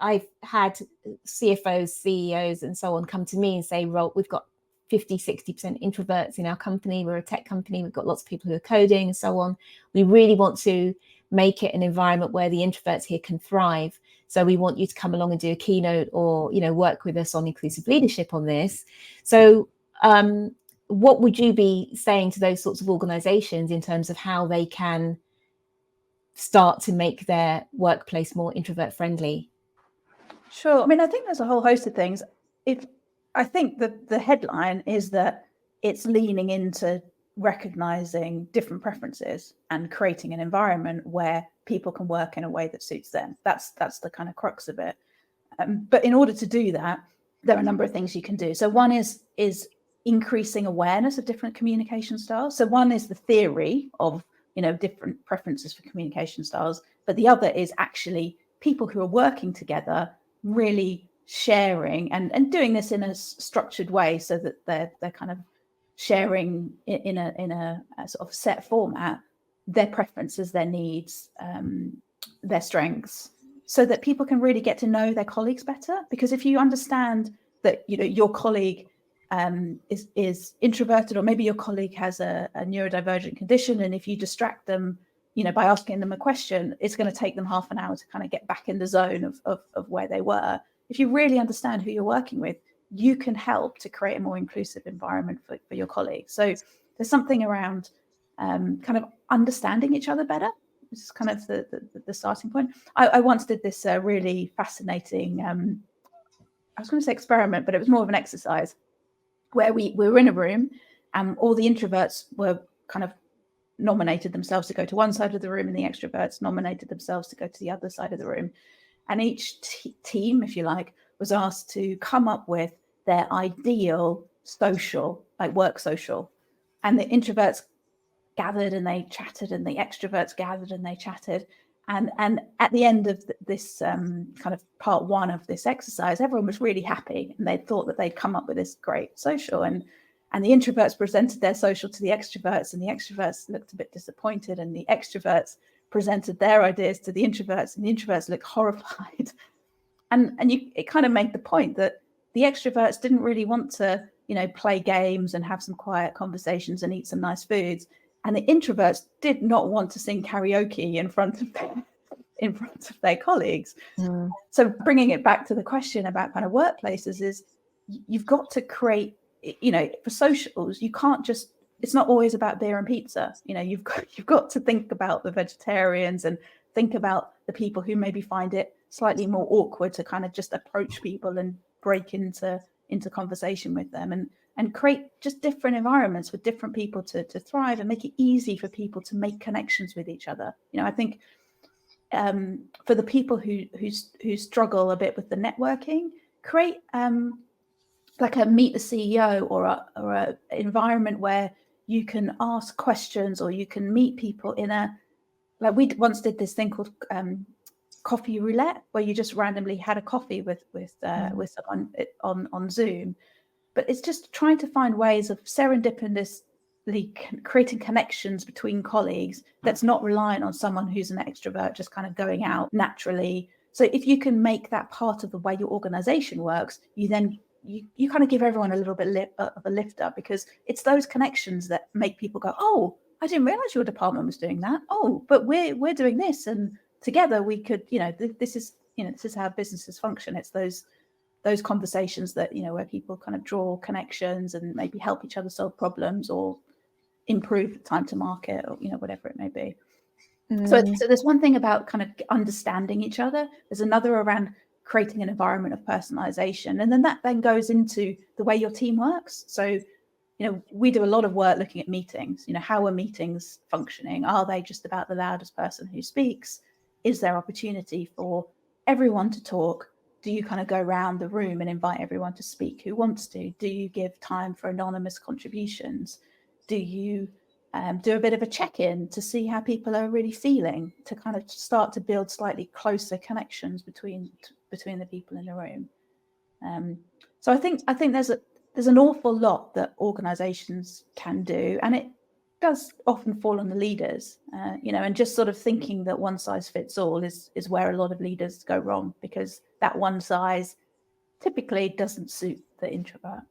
I've had CFOs, CEOs and so on come to me and say, well, we've got 50-60% introverts in our company. We're a tech company. We've got lots of people who are coding and so on. We really want to make it an environment where the introverts here can thrive. So we want you to come along and do a keynote or, work with us on inclusive leadership on this. So what would you be saying to those sorts of organizations in terms of how they can start to make their workplace more introvert friendly? Sure. I mean, I think there's a whole host of things. I think the headline is that it's leaning into recognizing different preferences and creating an environment where people can work in a way that suits them. That's the kind of crux of it. But in order to do that, there are a number of things you can do. So one is increasing awareness of different communication styles. So one is the theory of, different preferences for communication styles, but the other is actually people who are working together really sharing and doing this in a structured way so that they're kind of sharing in a sort of set format their preferences, their needs, their strengths, so that people can really get to know their colleagues better. Because if you understand that your colleague is introverted, or maybe your colleague has a neurodivergent condition, and if you distract them by asking them a question, it's going to take them half an hour to kind of get back in the zone of where they were. If you really understand who you're working with, you can help to create a more inclusive environment for your colleagues. So there's something around kind of understanding each other better. This is kind of the starting point. I once did this really fascinating, I was going to say experiment, but it was more of an exercise where we were in a room and all the introverts were kind of nominated themselves to go to one side of the room, and the extroverts nominated themselves to go to the other side of the room. And each team, if you like, was asked to come up with their ideal social, like work social. And the introverts gathered and they chatted, and the extroverts gathered and they chatted. And at the end of this kind of part one of this exercise, everyone was really happy, and they thought that they'd come up with this great social. And the introverts presented their social to the extroverts, and the extroverts looked a bit disappointed, and the extroverts presented their ideas to the introverts, and the introverts looked horrified. And it kind of made the point that the extroverts didn't really want to, play games and have some quiet conversations and eat some nice foods. And the introverts did not want to sing karaoke in front of their colleagues. Mm. So bringing it back to the question about kind of workplaces is you've got to create, for socials, you can't just, it's not always about beer and pizza. You've got to think about the vegetarians and think about the people who maybe find it slightly more awkward to kind of just approach people and break into conversation with them, and create just different environments for different people to thrive, and make it easy for people to make connections with each other. I think for the people who struggle a bit with the networking, create like a meet the CEO or a environment where you can ask questions, or you can meet people in a, like we once did this thing called coffee roulette, where you just randomly had a coffee with someone on Zoom. But it's just trying to find ways of serendipitously creating connections between colleagues that's not reliant on someone who's an extrovert just kind of going out naturally. So if you can make that part of the way your organization works, you then you kind of give everyone a little bit of a lift up, because it's those connections that make people go, oh, I didn't realize your department was doing that. Oh, but we're doing this, and together we could, this is how businesses function. It's those conversations that, where people kind of draw connections and maybe help each other solve problems or improve time to market, or, whatever it may be. So there's one thing about kind of understanding each other. There's another around creating an environment of personalization. And then that then goes into the way your team works. So, we do a lot of work looking at meetings. How are meetings functioning? Are they just about the loudest person who speaks? Is there opportunity for everyone to talk? Do you kind of go around the room and invite everyone to speak who wants to? Do you give time for anonymous contributions? Do you do a bit of a check-in to see how people are really feeling, to kind of start to build slightly closer connections between the people in the room? So I think there's an awful lot that organizations can do, and does often fall on the leaders, and just sort of thinking that one size fits all is where a lot of leaders go wrong, because that one size typically doesn't suit the introvert.